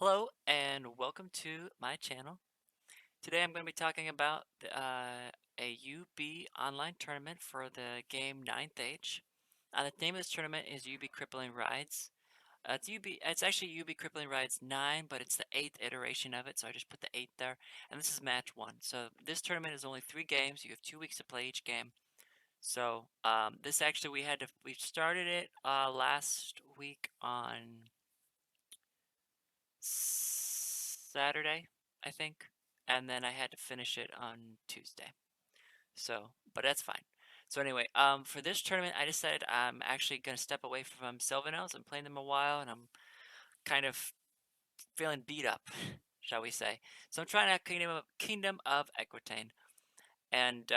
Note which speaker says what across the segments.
Speaker 1: Hello and welcome to my channel. Today I'm going to be talking about a UB online tournament for the game Ninth Age. The name of this tournament is UB Crippling Rides. It's actually UB Crippling Rides 9, but it's the 8th iteration of it, so I just put the 8 there. And this is match 1. So this tournament is only 3 games. You have 2 weeks to play each game. So this actually we started it last week on Saturday, I think, and then I had to finish it on Tuesday. So, but that's fine. So anyway, for this tournament, I decided I'm actually gonna step away from Sylvanels. I'm playing them a while, and I'm kind of feeling beat up, shall we say. So I'm trying out Kingdom of Equitaine, and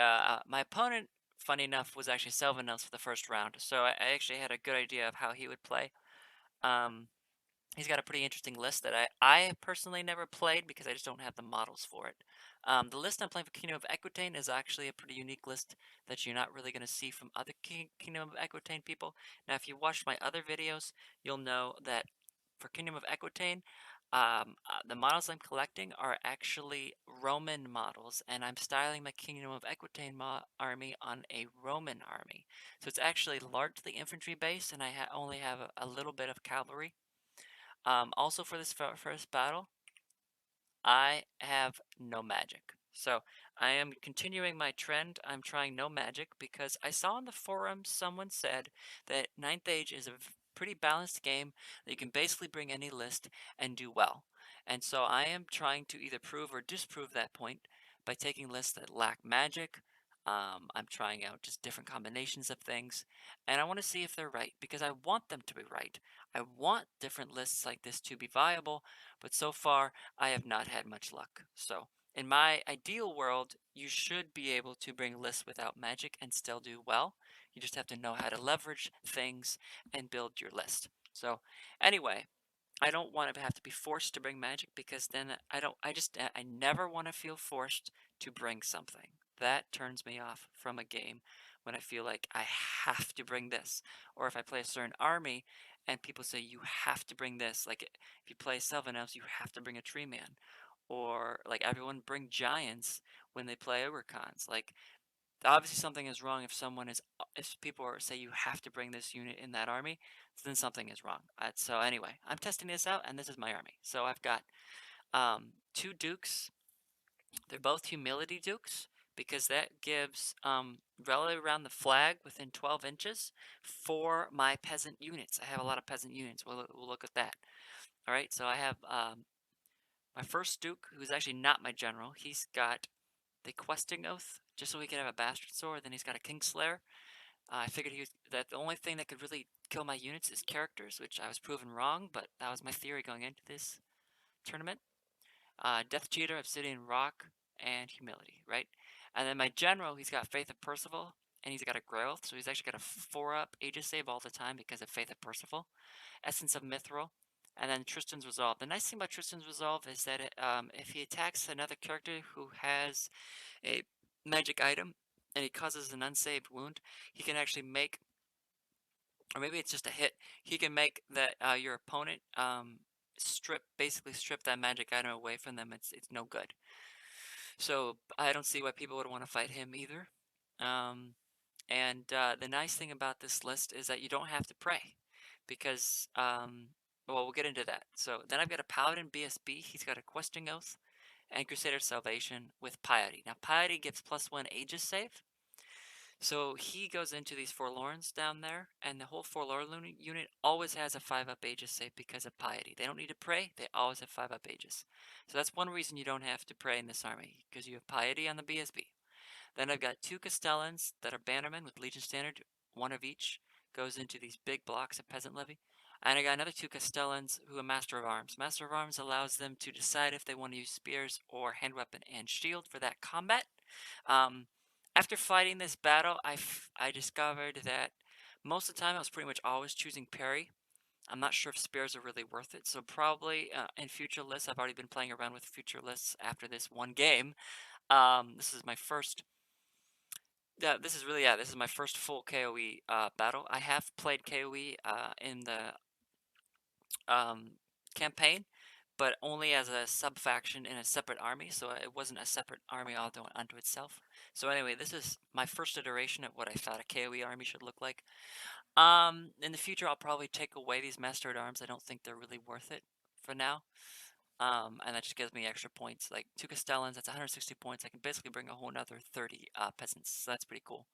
Speaker 1: my opponent, funny enough, was actually Sylvanels for the first round. So I actually had a good idea of how he would play. Um, He's got a pretty interesting list that I personally never played because I just don't have the models for it. The list I'm playing for Kingdom of Equitaine is actually a pretty unique list that you're not really going to see from other Kingdom of Equitaine people. Now, if you watched my other videos, you'll know that for Kingdom of Equitaine, the models I'm collecting are actually Roman models, and I'm styling my Kingdom of Equitaine army on a Roman army. So it's actually largely infantry based, and I only have a little bit of cavalry. Also for this first battle, I have no magic. So I am continuing my trend. I'm trying no magic because I saw on the forum someone said that Ninth Age is a pretty balanced game that you can basically bring any list and do well. And so I am trying to either prove or disprove that point by taking lists that lack magic. I'm trying out just different combinations of things, and I want to see if they're right because I want them to be right. I want different lists like this to be viable, but so far I have not had much luck. So, in my ideal world, you should be able to bring lists without magic and still do well. You just have to know how to leverage things and build your list. So, anyway, I don't want to have to be forced to bring magic because then I never want to feel forced to bring something. That turns me off from a game when I feel like I have to bring this. Or if I play a certain army and people say you have to bring this, like if you play Sylvan Elves, you have to bring a tree man. Or like everyone bring giants when they play ogre cons. Like obviously something is wrong if people say you have to bring this unit in that army, then something is wrong. So anyway, I'm testing this out, and this is my army. So I've got two dukes. They're both humility dukes because that gives relative around the flag within 12 inches for my peasant units. I have a lot of peasant units. We'll look at that. All right, so I have my first duke, who's actually not my general. He's got the questing oath, just so he can have a bastard sword. Then he's got a kingslayer. I figured that the only thing that could really kill my units is characters, which I was proven wrong, but that was my theory going into this tournament. Death Cheater, Obsidian Rock, and Humility, right? And then my general, he's got Faith of Percival, and he's got a Growth, so he's actually got a 4-up Aegis save all the time because of Faith of Percival. Essence of Mithril, and then Tristan's Resolve. The nice thing about Tristan's Resolve is that if he attacks another character who has a magic item and he causes an unsaved wound, he can actually make, or maybe it's just a hit, he can make that your opponent basically strip that magic item away from them. It's no good. So I don't see why people would want to fight him either. Um, and the nice thing about this list is that you don't have to pray because, well, we'll get into that. So then I've got a Paladin BSB. He's got a Questing Oath and Crusader Salvation with Piety. Now, Piety gives +1 Aegis save. So he goes into these Forlorns down there, and the whole Forlorn unit always has a 5-up Aegis save because of Piety. They don't need to pray, they always have 5-up Aegis. So that's one reason you don't have to pray in this army, because you have Piety on the BSB. Then I've got 2 Castellans that are Bannermen with Legion Standard, 1 of each goes into these big blocks of Peasant Levy. And I got another 2 Castellans who are Master of Arms. Master of Arms allows them to decide if they want to use spears or hand weapon and shield for that combat. Um, After fighting this battle, I discovered that most of the time I was pretty much always choosing parry. I'm not sure if spears are really worth it, so probably in future lists, I've already been playing around with future lists after this one game. This is my first this is my first full KoE battle. I have played KoE in the um, campaign, but only as a sub-faction in a separate army, so it wasn't a separate army all unto itself. So anyway, this is my first iteration of what I thought a KoE army should look like. In the future, I'll probably take away these Master-at-Arms. I don't think they're really worth it for now. And that just gives me extra points. Like 2 Castellans, that's 160 points. I can basically bring a whole another 30 peasants, so that's pretty cool.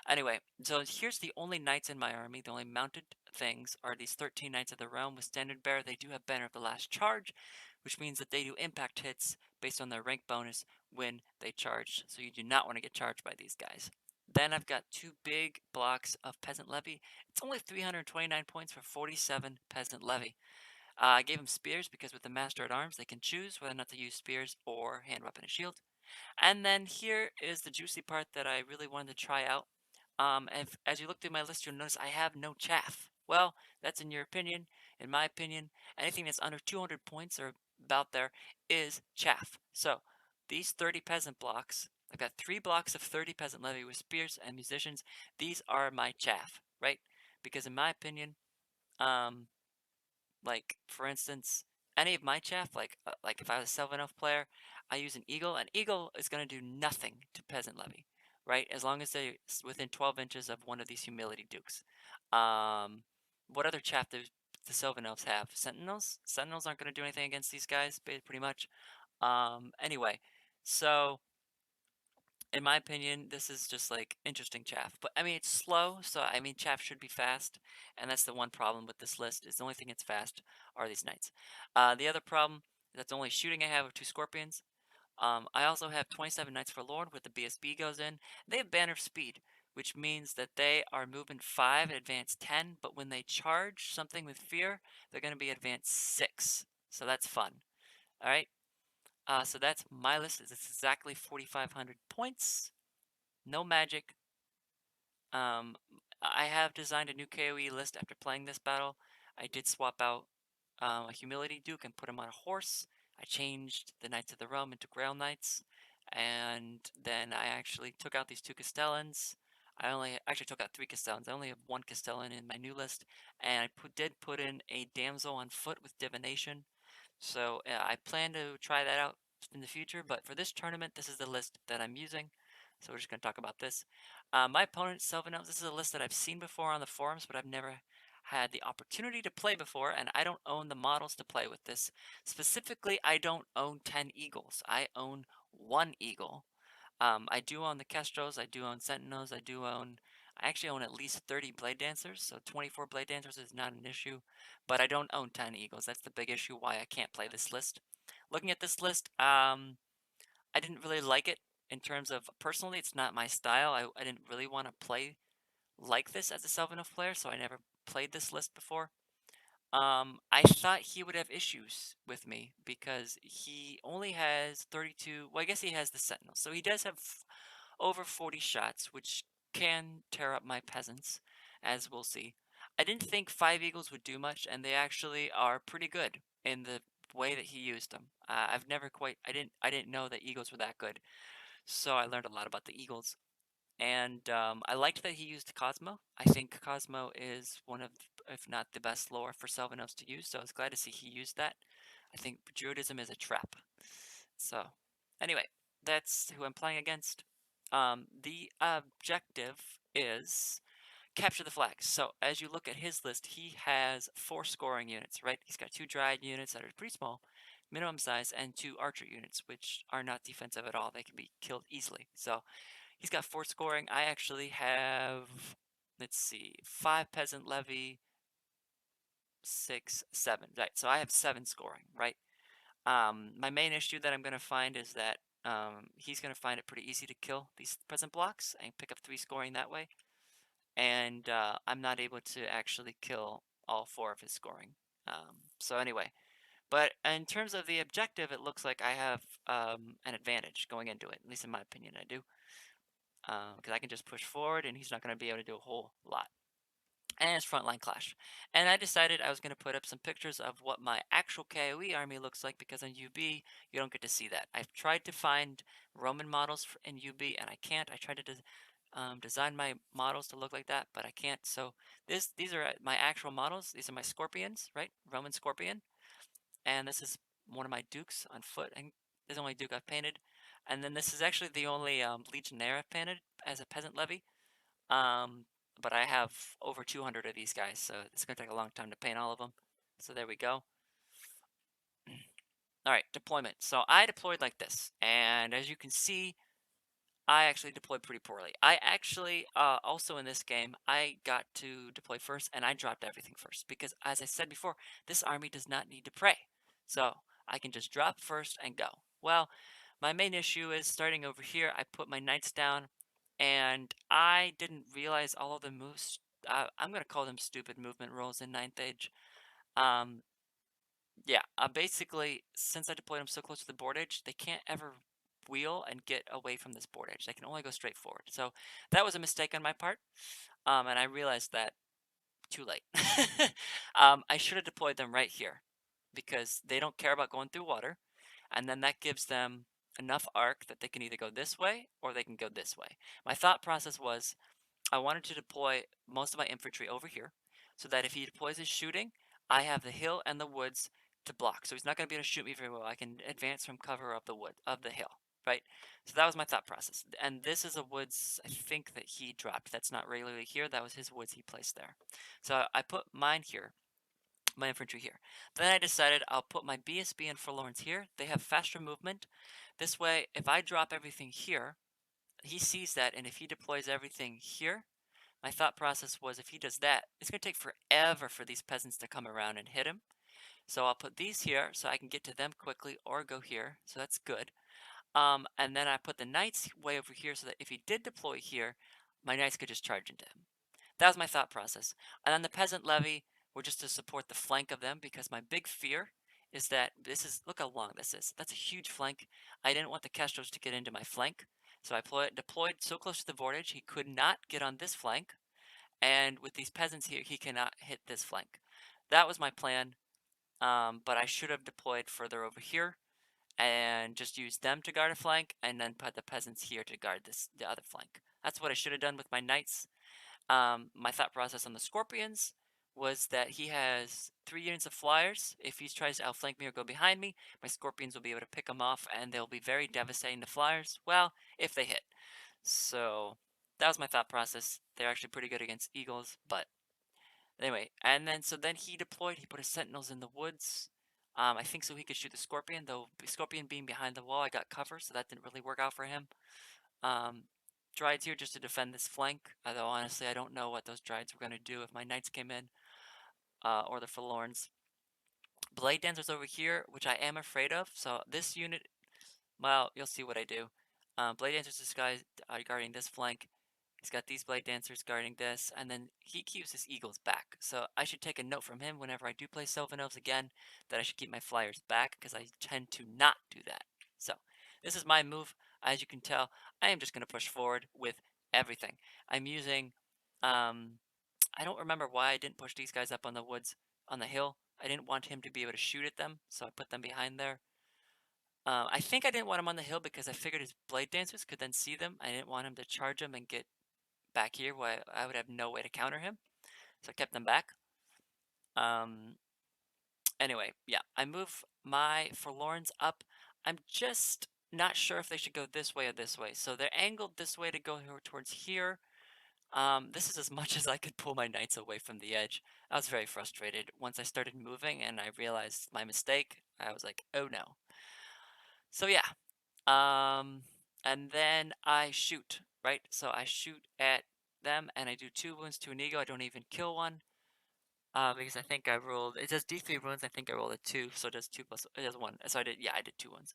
Speaker 1: Anyway, so here's the only knights in my army. The only mounted things are these 13 Knights of the Realm with Standard Bearer. They do have Banner of the Last Charge, which means that they do impact hits based on their rank bonus when they charge. So you do not want to get charged by these guys. Then I've got 2 big blocks of Peasant Levy. It's only 329 points for 47 Peasant Levy. I gave them spears because with the Master at Arms, they can choose whether or not to use spears or hand weapon and shield. And then here is the juicy part that I really wanted to try out. As you look through my list, you'll notice I have no chaff. Well, that's in your opinion. In my opinion, anything that's under 200 points or about there is chaff. So these 30 peasant blocks, I've got 3 blocks of 30 peasant levy with spears and musicians. These are my chaff, right? Because in my opinion, um, like for instance, any of my chaff, like if I was a Sylvanelf player, I use an eagle. An eagle is going to do nothing to peasant levy, right? As long as they're within 12 inches of one of these humility dukes. Um, what other chaff do the Sylvanelfs have? Sentinels. Sentinels aren't going to do anything against these guys, pretty much. Anyway, so in my opinion, this is just like interesting chaff. But I mean, it's slow, so I mean, chaff should be fast, and that's the one problem with this list. Is the only thing that's fast are these knights. The other problem is that's the only shooting I have of 2 scorpions. I also have 27 knights for Lord with the BSB goes in. They have banner of speed, which means that they are movement 5 and advance 10. But when they charge something with fear, they're going to be advanced 6. So that's fun. All right. So that's my list. It's exactly 4,500 points. No magic. Um, I have designed a new KoE list after playing this battle. I did swap out a Humility Duke and put him on a horse. I changed the Knights of the Realm into Grail Knights. And then I actually took out these 2 Castellans. I only actually took out 3 Castellans. I only have 1 Castellan in my new list. And I did put in a Damsel on foot with Divination. So I plan to try that out in the future, but for this tournament, this is the list that I'm using. So we're just going to talk about this. My opponent, Sylvanelf, this is a list that I've seen before on the forums, but I've never had the opportunity to play before, and I don't own the models to play with this. Specifically, I don't own 10 Eagles. I own 1 Eagle. I do own the Kestros, I do own Sentinels, I actually own at least 30 Blade Dancers, so 24 Blade Dancers is not an issue, but I don't own 10 Eagles. That's the big issue why I can't play this list. Looking at this list, I didn't really like it in terms of, personally, it's not my style. I didn't really want to play like this as a Sylvaneth player, so I never played this list before. I thought he would have issues with me because he only has 32. Well, I guess he has the Sentinel, so he does have over 40 shots, which can tear up my peasants, as we'll see. I didn't think 5 Eagles would do much, and they actually are pretty good in the way that he used them. I've never quite, I didn't know that Eagles were that good, so I learned a lot about the Eagles. And I liked that he used Cosmo. I think Cosmo is one of, if not the best lore for Sylvanelfs to use, so I was glad to see he used that. I think Druidism is a trap. So, anyway, that's who I'm playing against. The objective is capture the flags. So, as you look at his list, he has 4 scoring units, right? He's got 2 Dryad units that are pretty small, minimum size, and 2 Archer units, which are not defensive at all. They can be killed easily. So, he's got 4 scoring. I actually have, let's see, 5 Peasant Levy, 6, 7. Right, so I have 7 scoring, right? My main issue that I'm going to find is that he's going to find it pretty easy to kill these present blocks and pick up 3 scoring that way. And I'm not able to actually kill all 4 of his scoring. So anyway, but in terms of the objective, it looks like I have an advantage going into it. At least in my opinion, I do. Because I can just push forward and he's not going to be able to do a whole lot. And it's Frontline Clash. And I decided I was going to put up some pictures of what my actual KoE army looks like because on UB, you don't get to see that. I've tried to find Roman models in UB and I can't. I tried to design my models to look like that, but I can't. So these are my actual models. These are my scorpions, right? Roman scorpion. And this is one of my dukes on foot, and this is the only duke I've painted. And then this is actually the only legionnaire I've painted as a peasant levy. Um, but I have over 200 of these guys, so it's gonna take a long time to paint all of them. So there we go. All right, deployment. So I deployed like this, and as you can see, I actually deployed pretty poorly. I actually, also in this game, I got to deploy first and I dropped everything first because, as I said before, this army does not need to pray. So I can just drop first and go. Well, my main issue is starting over here. I put my knights down and I didn't realize all of the moves. I'm going to call them stupid movement rules in Ninth Age. Um, yeah, basically, since I deployed them so close to the board edge, they can't ever wheel and get away from this board edge. They can only go straight forward. So that was a mistake on my part, and I realized that too late. I should have deployed them right here because they don't care about going through water, and then that gives them enough arc that they can either go this way or they can go this way. My thought process was I wanted to deploy most of my infantry over here so that if he deploys his shooting, I have the hill and the woods to block. So he's not going to be able to shoot me very well. I can advance from cover of the hill, right? So that was my thought process. And this is a woods I think that he dropped. That's not regularly here. That was his woods he placed there. So I put mine here, my infantry here. Then I decided I'll put my BSB and forlorns here. They have faster movement. This way, if I drop everything here, he sees that, and if he deploys everything here, my thought process was if he does that, it's going to take forever for these peasants to come around and hit him. So I'll put these here so I can get to them quickly or go here. So that's good. And then I put the knights way over here so that if he did deploy here, my knights could just charge into him. That was my thought process. And then the peasant levy were just to support the flank of them because my big fear is that this is, look how long this is. That's a huge flank. I didn't want the Castros to get into my flank. So I deployed so close to the board edge, he could not get on this flank. And with these peasants here, he cannot hit this flank. That was my plan, but I should have deployed further over here and just used them to guard a flank and then put the peasants here to guard the other flank. That's what I should have done with my knights. My thought process on the scorpions was that he has 3 units of flyers. If he tries to outflank me or go behind me, my scorpions will be able to pick him off and they'll be very devastating to flyers. Well, if they hit. So that was my thought process. They're actually pretty good against eagles, but anyway. And then so then he deployed. He put his sentinels in the woods. I think so he could shoot the scorpion, though scorpion being behind the wall, I got cover, so that didn't really work out for him. Um, Drides here just to defend this flank, although honestly I don't know what those drides were going to do if my knights came in, or the forlorns. Blade dancers over here, which I am afraid of. So this unit, well, you'll see what I do. Blade dancers, this guy guarding this flank. He's got these blade dancers guarding this, and then he keeps his eagles back. So I should take a note from him whenever I do play Sylvan Elves again, that I should keep my flyers back, because I tend to not do that. So this is my move. As you can tell, I am just going to push forward with everything. I'm using, I don't remember why I didn't push these guys up on the woods, on the hill. I didn't want him to be able to shoot at them, so I put them behind there. I think I didn't want him on the hill because I figured his blade dancers could then see them. I didn't want him to charge them and get back here where I would have no way to counter him. So I kept them back. Um, anyway, yeah, I move my forlorns up. I'm just not sure if they should go this way or this way. So they're angled this way to go towards here. This is as much as I could pull my knights away from the edge. I was very frustrated. Once I started moving and I realized my mistake, I was like, oh no. So yeah, um, and then I shoot, right? So I shoot at them and I do 2 wounds to an eagle. I don't even kill one. Because I think I rolled, it does D3 wounds, I think I rolled a 2, so it does 2 plus, it does 1. So I did, yeah, I did 2 wounds.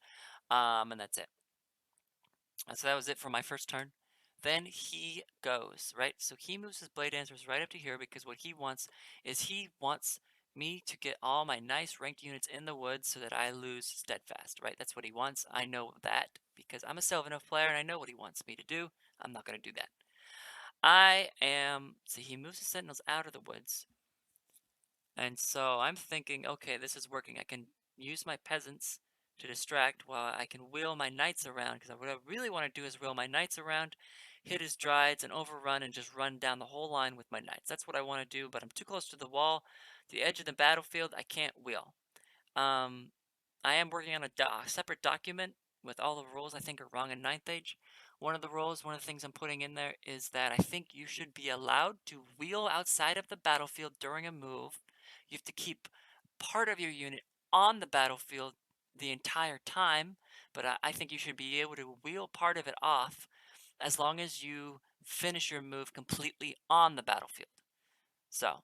Speaker 1: And that's it. So that was it for my first turn. Then he goes, right? So he moves his blade dancers right up to here because what he wants is he wants me to get all my nice ranked units in the woods so that I lose steadfast, right? That's what he wants. I know that because I'm a Sylvan Elf player and I know what he wants me to do. I'm not going to do that. So he moves his sentinels out of the woods. And so I'm thinking, okay, this is working. I can use my peasants to distract while I can wheel my knights around. Because what I really want to do is wheel my knights around, hit his drides, and overrun and just run down the whole line with my knights. That's what I want to do, but I'm too close to the wall, the edge of the battlefield. I can't wheel. Um, I am working on a separate document with all the rules I think are wrong in ninth age. One of the rules, one of the things I'm putting in there is that I think you should be allowed to wheel outside of the battlefield during a move. You have to keep part of your unit on the battlefield the entire time, but I think you should be able to wheel part of it off as long as you finish your move completely on the battlefield. So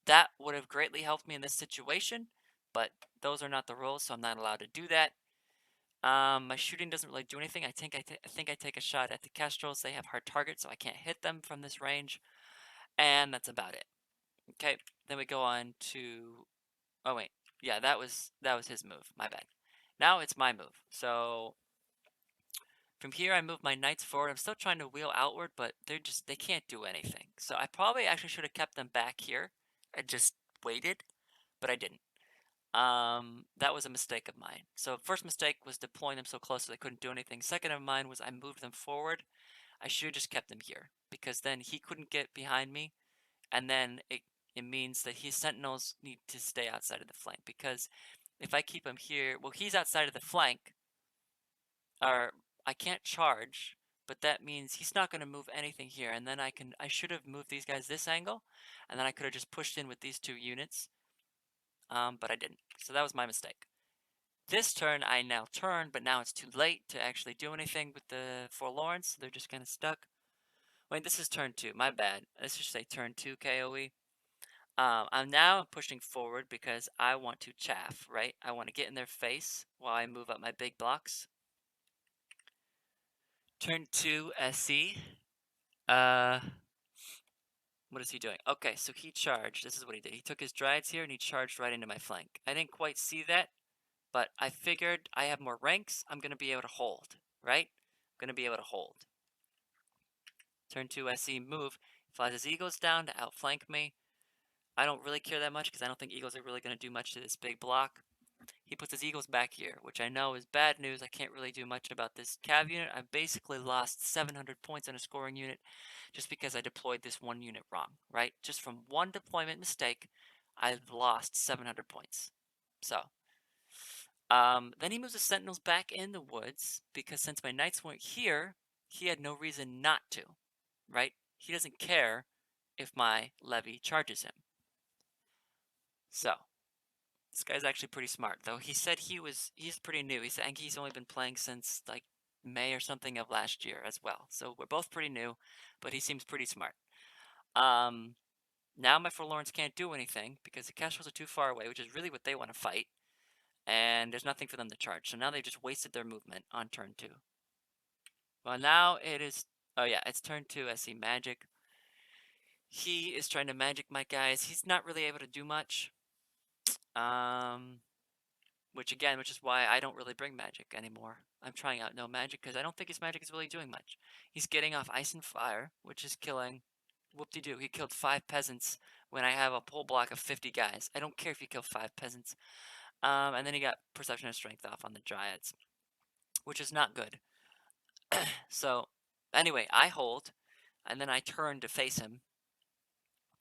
Speaker 1: that would have greatly helped me in this situation, but those are not the rules, so I'm not allowed to do that. My shooting doesn't really do anything. I think I take a shot at the Kestrels. They have hard targets, so I can't hit them from this range, and that's about it. Okay, then we go on to. Oh wait, yeah, that was his move. My bad. Now it's my move. So from here, I move my knights forward. I'm still trying to wheel outward, but they can't do anything. So I probably actually should have kept them back here and just waited, but I didn't. That was a mistake of mine. So first mistake was deploying them so close that they couldn't do anything. Second of mine was I moved them forward. I should have just kept them here because then he couldn't get behind me, and then it means that his sentinels need to stay outside of the flank because if I keep him here, well, he's outside of the flank, or I can't charge, but that means he's not going to move anything here, and then I should have moved these guys this angle, and then I could have just pushed in with these two units, but I didn't. So that was my mistake. This turn, I now turn, but now it's too late to actually do anything with the forlorns. So they're just kind of stuck. Wait, this is turn 2. My bad. Let's just say turn 2 KoE. I'm now pushing forward because I want to chaff, right? I want to get in their face while I move up my big blocks. Turn 2 SC. What is he doing? Okay, so he charged. This is what he did. He took his Dryads here and he charged right into my flank. I didn't quite see that, but I figured I have more ranks. I'm going to be able to hold, right? I'm going to be able to hold. Turn 2 SC move. Flies his eagles down to outflank me. I don't really care that much because I don't think eagles are really going to do much to this big block. He puts his eagles back here, which I know is bad news. I can't really do much about this cav unit. I basically lost 700 points on a scoring unit just because I deployed this one unit wrong, right? Just from one deployment mistake, I've lost 700 points. So, then he moves the sentinels back in the woods because since my knights weren't here, he had no reason not to, right? He doesn't care if my levy charges him. So, this guy's actually pretty smart, though. He said he's pretty new. I think he's only been playing since like May or something of last year as well. So we're both pretty new, but he seems pretty smart. Now my forlorns can't do anything because the Kestrels are too far away, which is really what they want to fight. And there's nothing for them to charge. So now they've just wasted their movement on turn 2. Well, now it is. Oh yeah, it's turn 2 SC Magic. He is trying to magic my guys. He's not really able to do much. Which is why I don't really bring magic anymore. I'm trying out no magic because I don't think his magic is really doing much. He's getting off ice and fire, which is killing. Whoop-de-doo, he killed 5 peasants when I have a pull block of 50 guys. I don't care if you kill 5 peasants. And then he got perception and strength off on the dryads, which is not good. So, anyway, I hold, and then I turn to face him,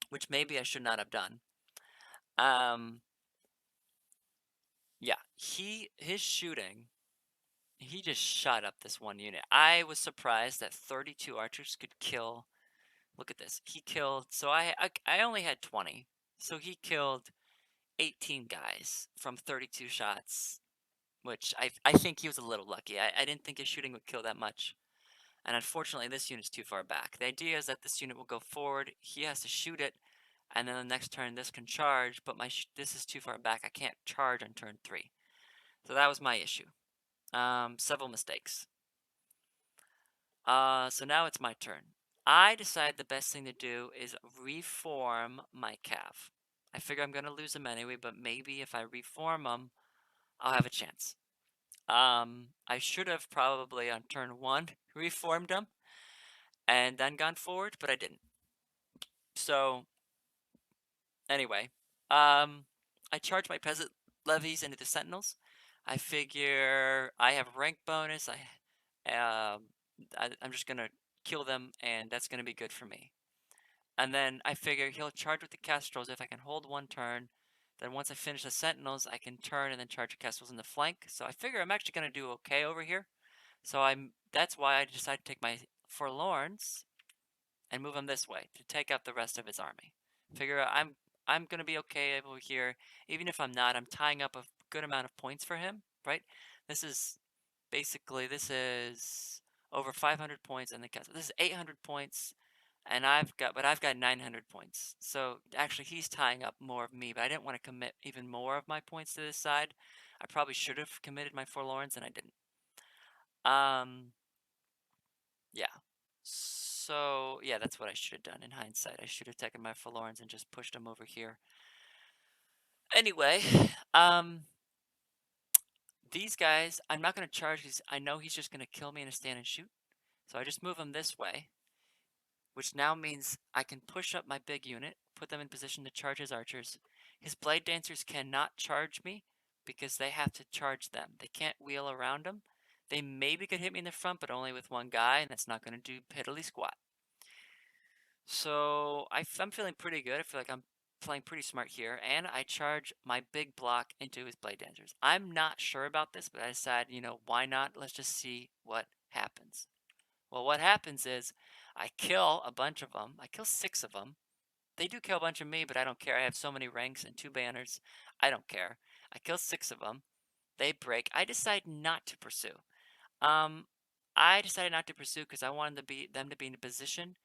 Speaker 1: which maybe I should not have done. Yeah, his shooting, he just shot up this one unit. I was surprised that 32 archers could kill. Look at this. He killed. So I only had 20. So he killed 18 guys from 32 shots, which I think he was a little lucky. I didn't think his shooting would kill that much. And unfortunately, this unit's too far back. The idea is that this unit will go forward. He has to shoot it. And then the next turn, this can charge. But this is too far back. I can't charge on turn 3. So that was my issue. Several mistakes. So now it's my turn. I decide the best thing to do is reform my cav. I figure I'm gonna lose them anyway, but maybe if I reform them, I'll have a chance. I should have probably on turn 1 reformed them and then gone forward, but I didn't. So anyway, I charge my peasant levies into the sentinels. I figure I have rank bonus. I'm just gonna kill them, and that's gonna be good for me. And then I figure he'll charge with the Kestrels if I can hold one turn. Then once I finish the sentinels, I can turn and then charge the castles in the flank. So I figure I'm actually going to do okay over here. So that's why I decided to take my forlorns and move him this way to take out the rest of his army. Figure I'm going to be okay over here. Even if I'm not, I'm tying up a good amount of points for him, right? This is this is over 500 points in the castle. This is 800 points, and I've got 900 points. So actually, he's tying up more of me, but I didn't want to commit even more of my points to this side. I probably should have committed my forlorns, and I didn't. Yeah. So yeah, that's what I should have done in hindsight. I should have taken my forlorns and just pushed them over here. Anyway, um, these guys, I'm not going to charge. I know he's just going to kill me in a stand and shoot. So I just move him this way, which now means I can push up my big unit, put them in position to charge his archers. His blade dancers cannot charge me because they have to charge them. They can't wheel around them. They maybe could hit me in the front, but only with one guy, and that's not going to do piddly squat. So I'm feeling pretty good. I feel like I'm playing pretty smart here, and I charge my big block into his blade dancers. I'm not sure about this, but I decided, why not? Let's just see what happens. Well, what happens is I kill a bunch of them. I kill 6 of them. They do kill a bunch of me, but I don't care. I have so many ranks and 2 banners. I don't care. I kill 6 of them. They break. I decide not to pursue. Um, I decided not to pursue because I wanted them to be in a position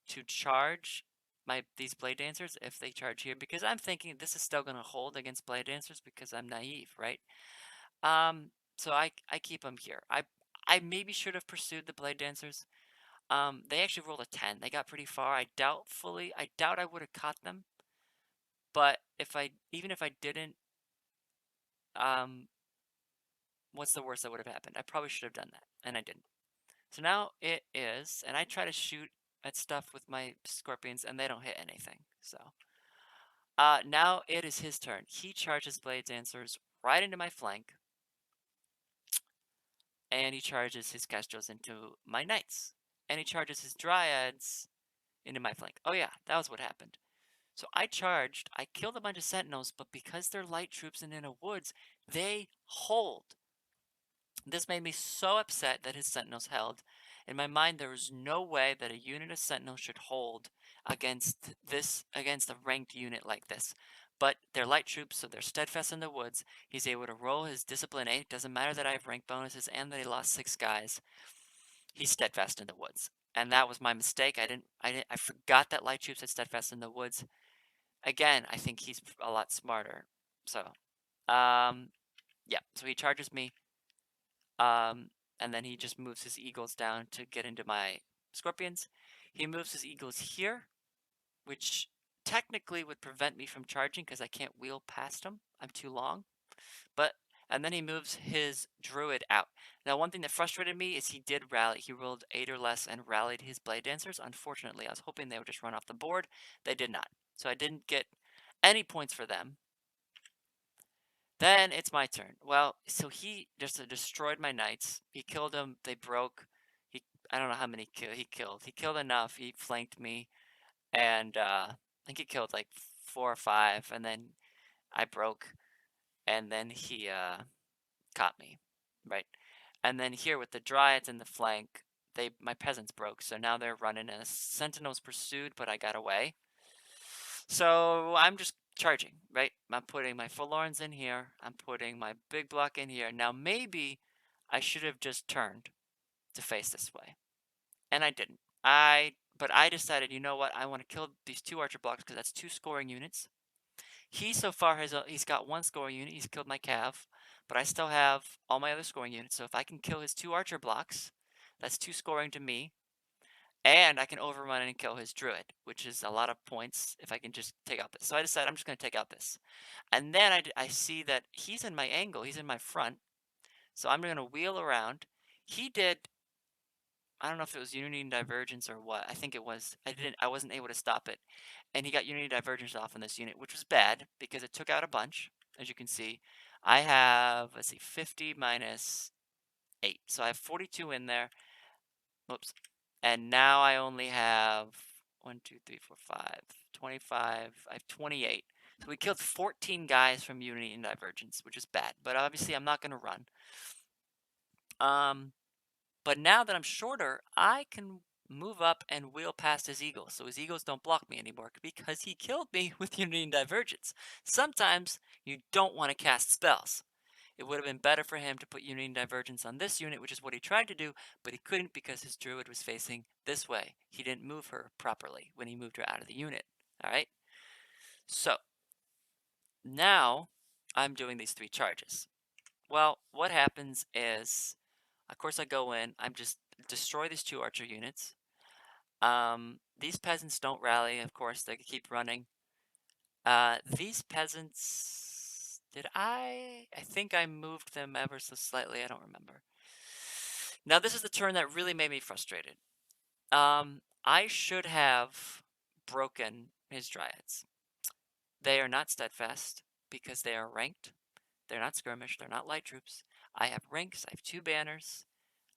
Speaker 1: to charge these blade dancers if they charge here, because I'm thinking this is still going to hold against blade dancers because I'm naive, right? So I keep them here. I maybe should have pursued the blade dancers. They actually rolled a 10. They got pretty far. I doubt I would have caught them. But even if I didn't, um, what's the worst that would have happened? I probably should have done that, and I didn't. So now it is, and I try to shoot at stuff with my scorpions, and they don't hit anything. So now it is his turn. He charges blade dancers right into my flank, and he charges his kestrels into my knights, and he charges his dryads into my flank. Oh yeah, that was what happened. So I charged, I killed a bunch of sentinels, but because they're light troops and in a woods, they hold. This made me so upset that his sentinels held. In my mind, there was no way that a unit of sentinels should hold against a ranked unit like this. But they're light troops, so they're steadfast in the woods. He's able to roll his discipline 8. Doesn't matter that I have rank bonuses and that he lost 6 guys. He's steadfast in the woods. And that was my mistake. I forgot that light troops had steadfast in the woods. Again, I think he's a lot smarter. So, yeah. So he charges me. And then he just moves his eagles down to get into my scorpions. He moves his eagles here, which technically would prevent me from charging because I can't wheel past him. I'm too long. And then he moves his druid out. Now, one thing that frustrated me is he did rally. He rolled 8 or less and rallied his blade dancers. Unfortunately, I was hoping they would just run off the board. They did not. So I didn't get any points for them. Then it's my turn. Well, so he just destroyed my knights. He killed them. They broke. I don't know how many he killed. He killed enough. He flanked me, and I think he killed like 4 or 5, and then I broke, and then he caught me, right? And then here with the dryads in the flank, my peasants broke, so now they're running, and the sentinels pursued, but I got away. So I'm just charging, right? I'm putting my forlorns in here. I'm putting my big block in here. Now maybe I should have just turned to face this way. And I didn't. But I decided, you know what? I want to kill these 2 archer blocks because that's 2 scoring units. He so far he's got 1 scoring unit. He's killed my cav, but I still have all my other scoring units. So if I can kill his 2 archer blocks, that's 2 scoring to me. And I can overrun and kill his druid, which is a lot of points if I can just take out this. So I decided I'm just going to take out this. And then I see that he's in my angle. He's in my front. So I'm going to wheel around. He did, I don't know if it was unity and divergence or what. I think it was. I wasn't able to stop it. And he got unity divergence off in this unit, which was bad because it took out a bunch. As you can see, I have, let's see, 50 minus 8. So I have 42 in there. Oops. And now I only have 1, 2, 3, 4, 5, 25. I have 28. So we killed 14 guys from Unity and Divergence, which is bad. But obviously, I'm not going to run. But now that I'm shorter, I can move up and wheel past his eagles. So his eagles don't block me anymore because he killed me with Unity and Divergence. Sometimes you don't want to cast spells. It would have been better for him to put Unity and Divergence on this unit, which is what he tried to do, but he couldn't because his druid was facing this way. He didn't move her properly when he moved her out of the unit. All right? So now I'm doing these 3 charges. Well, what happens is, of course, I go in, I'm just destroy these 2 archer units. These peasants don't rally, of course, they keep running. These peasants, did I think I moved them ever so slightly, I don't remember. Now, this is the turn that really made me frustrated. I should have broken his dryads. They are not steadfast because they are ranked. They're not skirmish. They're not light troops. I have ranks. I have 2 banners.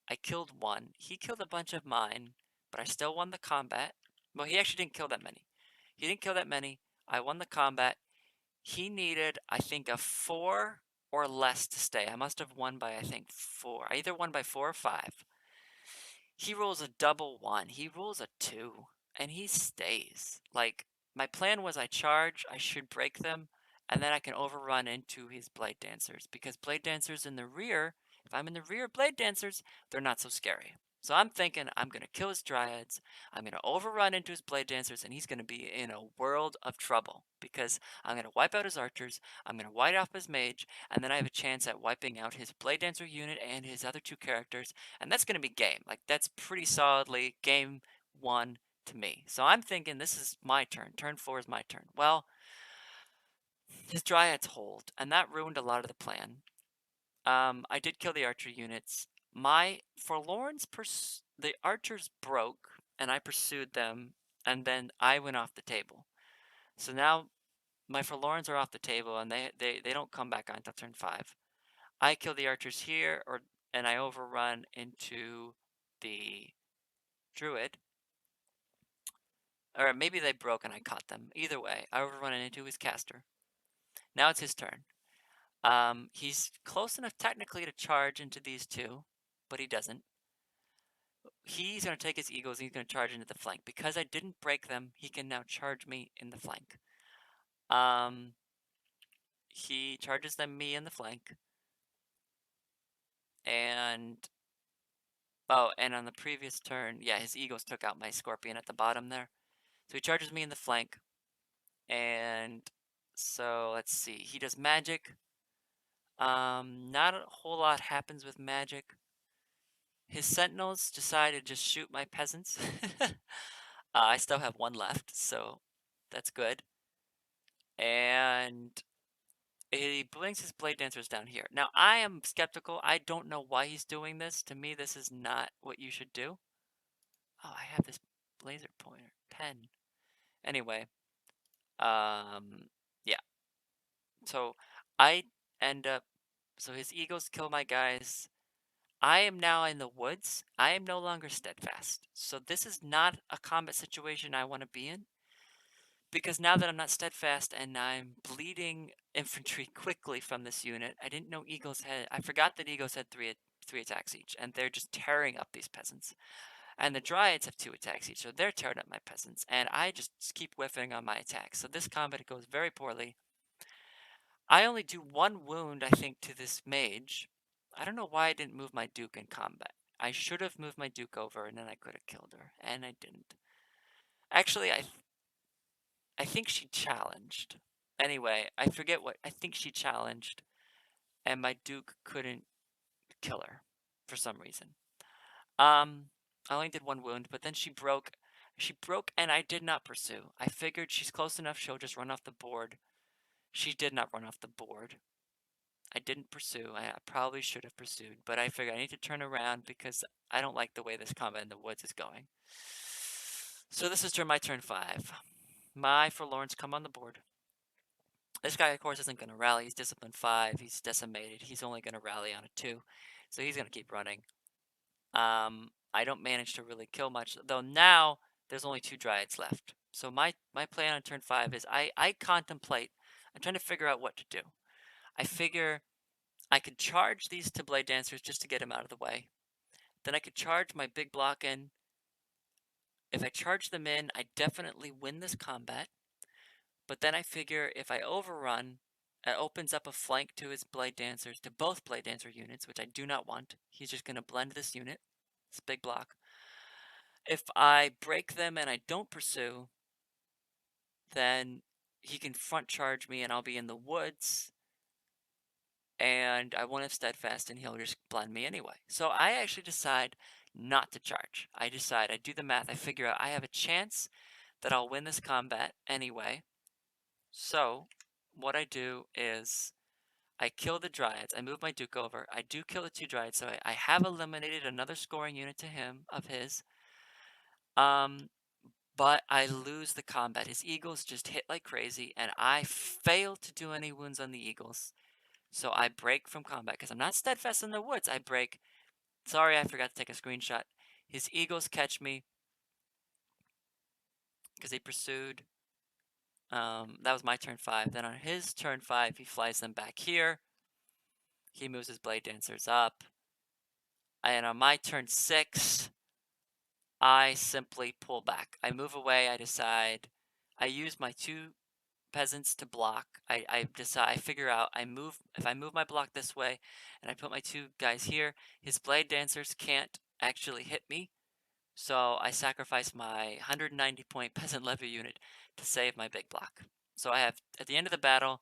Speaker 1: I killed 1. He killed a bunch of mine, but I still won the combat. Well, he actually didn't kill that many. He didn't kill that many. I won the combat. He needed, I think, a 4 or less to stay. I must have won by, I think, 4. I either won by 4 or 5. He rolls a double 1. He rolls a 2. And he stays. Like, my plan was I charge, I should break them, and then I can overrun into his Blade Dancers. Because Blade Dancers in the rear, if I'm in the rear of Blade Dancers, they're not so scary. So I'm thinking I'm going to kill his Dryads, I'm going to overrun into his Blade Dancers, and he's going to be in a world of trouble. Because I'm going to wipe out his Archers, I'm going to wipe off his Mage, and then I have a chance at wiping out his Blade Dancer unit and his other 2 characters, and that's going to be game. Like, that's pretty solidly game 1 to me. So I'm thinking this is my turn. Turn 4 is my turn. Well, his Dryads hold, and that ruined a lot of the plan. I did kill the archer units. My Forlorns, the archers broke, and I pursued them, and then I went off the table. So now my Forlorns are off the table, and they don't come back on until turn 5. I kill the archers here, and I overrun into the druid. Or maybe they broke and I caught them. Either way, I overrun into his caster. Now it's his turn. He's close enough technically to charge into these 2, but he doesn't. He's going to take his eagles and he's going to charge into the flank. Because I didn't break them, he can now charge me in the flank. He charges me in the flank. And oh, and on the previous turn, yeah, his eagles took out my scorpion at the bottom there. So he charges me in the flank. And so let's see. He does magic. Not a whole lot happens with magic. His sentinels decide to just shoot my peasants. I still have 1 left, so that's good. And he brings his blade dancers down here. Now, I am skeptical. I don't know why he's doing this. To me, this is not what you should do. Oh, I have this laser pointer pen. Anyway, yeah. So I end up. So his eagles kill my guys. I am now in the woods. I am no longer steadfast. So this is not a combat situation I want to be in. Because now that I'm not steadfast and I'm bleeding infantry quickly from this unit, I didn't know eagles had. I forgot that eagles had three attacks each, and they're just tearing up these peasants. And the dryads have 2 attacks each, so they're tearing up my peasants, and I just keep whiffing on my attacks. So this combat goes very poorly. I only do 1 wound, I think, to this mage. I don't know why I didn't move my Duke in combat. I should have moved my Duke over, and then I could have killed her, and I didn't. Actually, I think she challenged. Anyway, I forget what. I think she challenged, and my Duke couldn't kill her for some reason. I only did 1 wound, but then she broke. She broke, and I did not pursue. I figured she's close enough, she'll just run off the board. She did not run off the board. I didn't pursue. I probably should have pursued, but I figured I need to turn around because I don't like the way this combat in the woods is going. So this is my turn 5. My Forlorns come on the board. This guy, of course, isn't going to rally. He's discipline 5. He's decimated. He's only going to rally on a 2. So he's going to keep running. I don't manage to really kill much, though now there's only 2 dryads left. So my plan on turn 5 is I contemplate I'm trying to figure out what to do. I figure I could charge these to Blade Dancers just to get them out of the way. Then I could charge my big block in. If I charge them in, I definitely win this combat. But then I figure if I overrun, it opens up a flank to his Blade Dancers, to both Blade Dancer units, which I do not want. He's just going to blend this unit, this big block. If I break them and I don't pursue, then he can front charge me and I'll be in the woods. And I won't have steadfast and he'll just blend me anyway. So I actually decide not to charge. I do the math, I figure out I have a chance that I'll win this combat anyway. So what I do is I kill the Dryads. I move my Duke over. I do kill the 2 Dryads, so I have eliminated another scoring unit to him of his. But I lose the combat. His Eagles just hit like crazy, and I fail to do any wounds on the Eagles. So I break from combat because I'm not steadfast in the woods. I break. Sorry, I forgot to take a screenshot. His Eagles catch me because he pursued. That was my turn 5. Then on his turn 5, he flies them back here. He moves his Blade Dancers up. And on my turn 6, I simply pull back. I move away. I decide. I use my 2 peasants to block. I decide. I figure out. If I move my block this way, and I put my 2 guys here, his Blade Dancers can't actually hit me. So I sacrifice my 190 point peasant levy unit to save my big block. So I have at the end of the battle.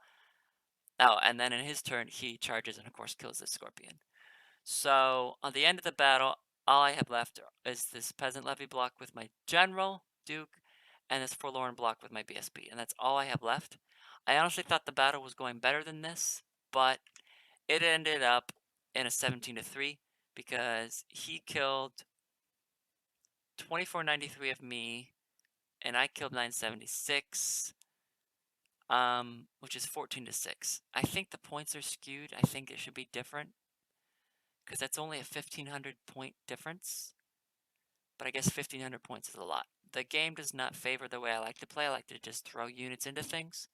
Speaker 1: Oh, and then in his turn, he charges and of course kills the scorpion. So on the end of the battle, all I have left is this peasant levy block with my general, Duke, and this forlorn block with my BSB. And that's all I have left. I honestly thought the battle was going better than this, but it ended up in a 17-3 because he killed 2493 of me, and I killed 976, which is 14-6. I think the points are skewed. I think it should be different because that's only a 1500 point difference. But I guess 1500 points is a lot. The game does not favor the way I like to play. I like to just throw units into things.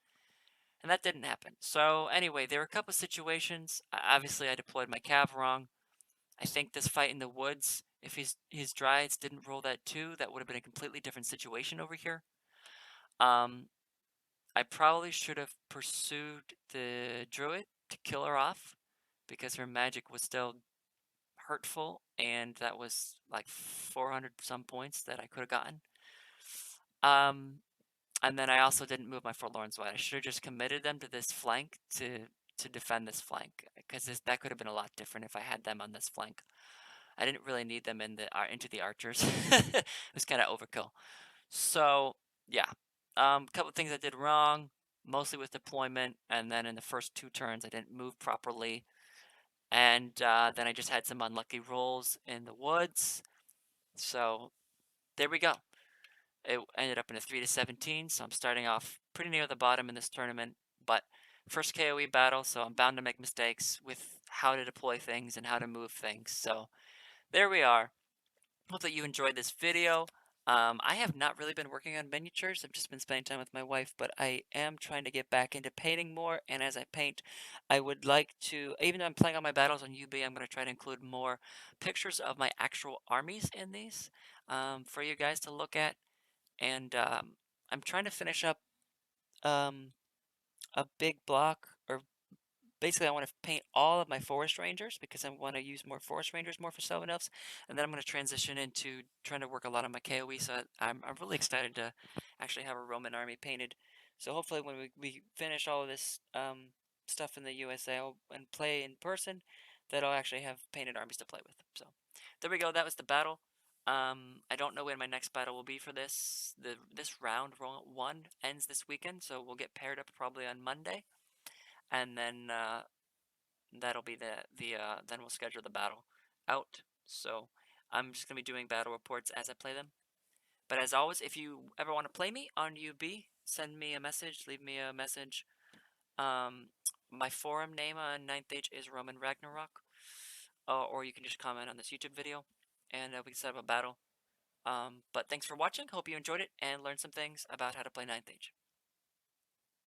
Speaker 1: And that didn't happen. So anyway, there were a couple situations. Obviously, I deployed my cav wrong. I think this fight in the woods, if his Dryads didn't roll that too, that would have been a completely different situation over here. I probably should have pursued the Druid to kill her off because her magic was still hurtful, and that was like 400 some points that I could have gotten. And then I also didn't move my Forlorns wide. I should have just committed them to this flank to defend this flank because that could have been a lot different if I had them on this flank. I didn't really need them into the archers. It was kind of overkill. So yeah, couple things I did wrong, mostly with deployment, and then in the first 2 turns I didn't move properly. And then I just had some unlucky rolls in the woods. So there we go. It ended up in a 3-17, so I'm starting off pretty near the bottom in this tournament. But first KoE battle, so I'm bound to make mistakes with how to deploy things and how to move things. So there we are. Hope that you enjoyed this video. I have not really been working on miniatures. I've just been spending time with my wife, but I am trying to get back into painting more. And as I paint, I would like to, even though I'm playing on my battles on UB, I'm going to try to include more pictures of my actual armies in these for you guys to look at. And I'm trying to finish up um, a big block, or basically I want to paint all of my forest rangers because I want to use more forest rangers more for Sylvan Elves, and then I'm going to transition into trying to work a lot on my KoE. So I'm really excited to actually have a Roman army painted. So hopefully when we finish all of this stuff in the USA and play in person, that I'll actually have painted armies to play with. So there we go. That was the battle. I don't know when my next battle will be for this. This round 1 ends this weekend, so we'll get paired up probably on Monday, and then that'll be then we'll schedule the battle out. So I'm just gonna be doing battle reports as I play them. But as always, if you ever want to play me on UB, send me a message, leave me a message. My forum name on Ninth Age is Roman Ragnarok, or you can just comment on this YouTube video, and we can set up a battle. But thanks for watching. Hope you enjoyed it and learned some things about how to play Ninth Age.